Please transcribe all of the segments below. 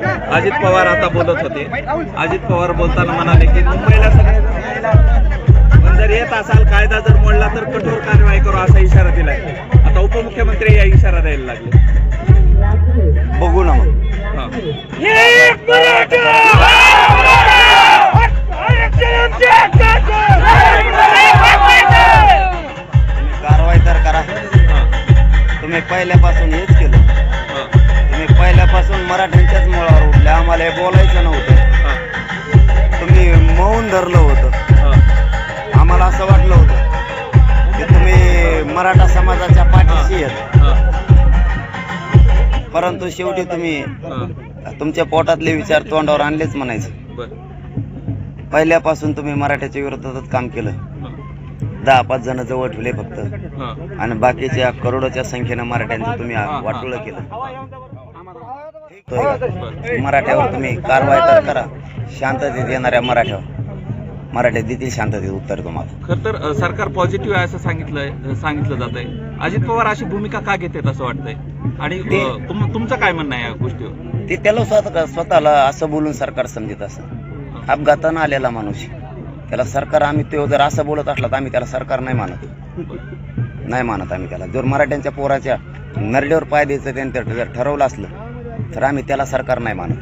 अजित पवार आता बोलत होते. अजित पवार बोलताना म्हणाले की मुंबईला पण जर येत असाल, कायदा जर मोडला तर कठोर कारवाई करू असा इशारा दिलाय. आता उपमुख्यमंत्री या इशारा द्यायला लागले. बघू ना मग. कारवाई तर करा. तुम्ही पहिल्यापासून हेच केलं. तुम्ही पहिल्यापासून मराठ्यांच्याच मुळावर उठले. आम्हाला हे बोलायचं नव्हतं. तुम्ही मौन धरलं होतं. आम्हाला असं वाटलं होतं की तुम्ही मराठा समाजाच्या पाठीशी आहेत. परंतु शेवटी तुम्ही तुमच्या पोटातले विचार तोंडावर आणलेच म्हणायचं. पहिल्यापासून तुम्ही मराठ्याच्या विरोधातच काम केलं. 10-5 जण जवळ ठेवले फक्त, आणि बाकीच्या करोडोच्या संख्येनं मराठ्यांचं तुम्ही वाटोळं केलं. मराठ्यावर तुम्ही कारवाई तर करा. शांततेत येणाऱ्या मराठ्या देतील शांततेत उत्तर तुम्हाला. खर तर सरकार पॉझिटिव्ह आहे असं सांगितलं जात आहे. अजित पवार अशी भूमिका का घेतात असं वाटतंय, आणि तुमचं काय म्हणणं आहे या गोष्टीवर? ते त्याला स्वतःला असं बोलून सरकार समजत असं. अपघातानं आलेला माणूस त्याला सरकार, आम्ही तो जर असं बोलत असला तर आम्ही त्याला सरकार नाही मानत आम्ही त्याला. जर मराठ्यांच्या पोराच्या नरड्यावर पाय द्यायचं त्यांनी जर ठरवलं असलं तर आम्ही त्याला सरकार नाही मानत.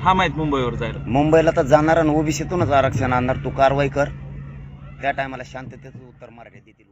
हा माहित मुंबईवर जायला, मुंबईला तर जाणार आणि ओबीसीतूनच आरक्षण आणणार. तू कारवाई कर, त्या टायमाला शांततेचं उत्तर मराठी देतील.